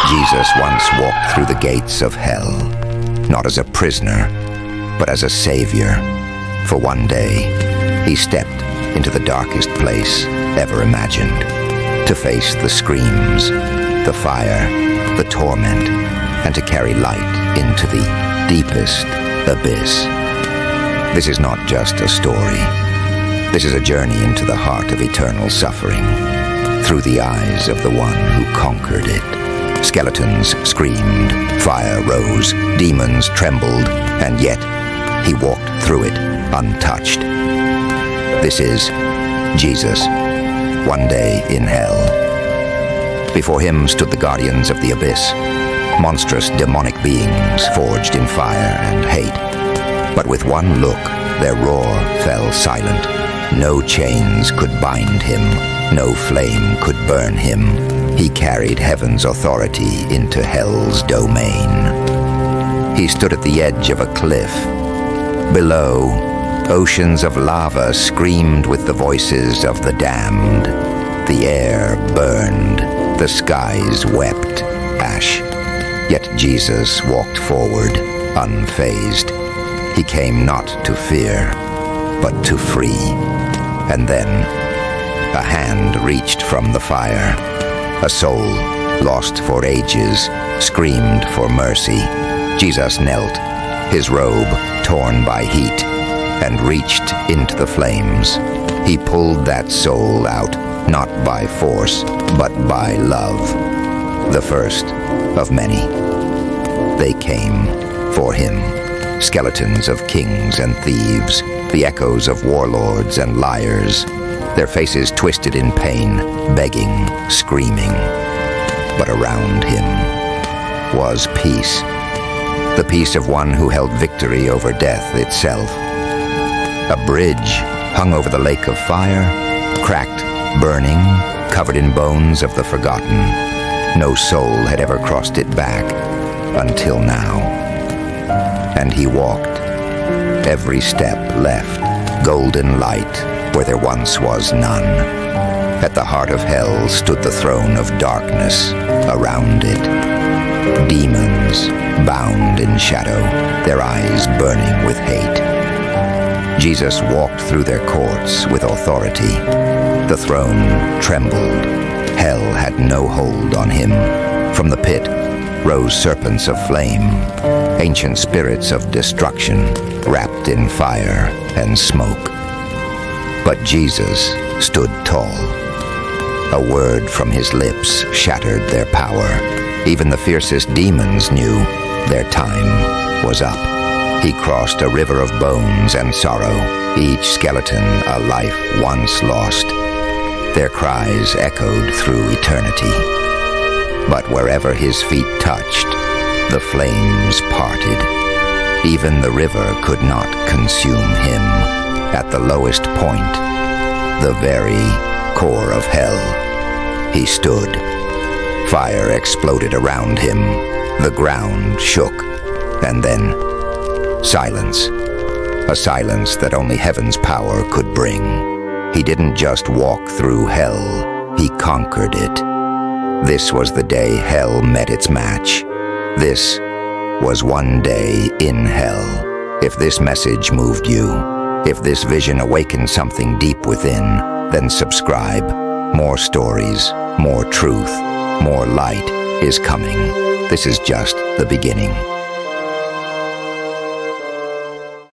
Jesus once walked through the gates of hell, not as a prisoner, but as a savior. For one day, he stepped into the darkest place ever imagined, to face the screams, the fire, the torment, and to carry light into the deepest abyss. This is not just a story. This is a journey into the heart of eternal suffering, through the eyes of the one who conquered it. Skeletons screamed, fire rose, demons trembled, and yet he walked through it untouched. This is Jesus, one day in hell. Before him stood the guardians of the abyss, monstrous demonic beings forged in fire and hate. But with one look, their roar fell silent. No chains could bind him, no flame could burn him. He carried heaven's authority into hell's domain. He stood at the edge of a cliff. Below, oceans of lava screamed with the voices of the damned. The air burned, the skies wept ash. Yet Jesus walked forward, unfazed. He came not to fear, but to free. And then, a hand reached from the fire. A soul, lost for ages, screamed for mercy. Jesus knelt, his robe torn by heat, and reached into the flames. He pulled that soul out, not by force, but by love. The first of many. They came for him, skeletons of kings and thieves, the echoes of warlords and liars, their faces twisted in pain, begging, screaming. But around him was peace, the peace of one who held victory over death itself. A bridge hung over the lake of fire, cracked, burning, covered in bones of the forgotten. No soul had ever crossed it back until now. And he walked. Every step left golden light where there once was none. At the heart of hell stood the throne of darkness. Around it, demons bound in shadow, their eyes burning with hate. Jesus walked through their courts with authority. The throne trembled. Hell had no hold on him. From the pit rose serpents of flame, ancient spirits of destruction, wrapped in fire and smoke. But Jesus stood tall. A word from his lips shattered their power. Even the fiercest demons knew their time was up. He crossed a river of bones and sorrow, each skeleton a life once lost. Their cries echoed through eternity. But wherever his feet touched, the flames parted. Even the river could not consume him. At the lowest point, the very core of hell, he stood. Fire exploded around him. The ground shook. And then, silence. A silence that only heaven's power could bring. He didn't just walk through hell, he conquered it. This was the day hell met its match. This was one day in hell. If this message moved you, if this vision awakened something deep within, then subscribe. More stories, more truth, more light is coming. This is just the beginning.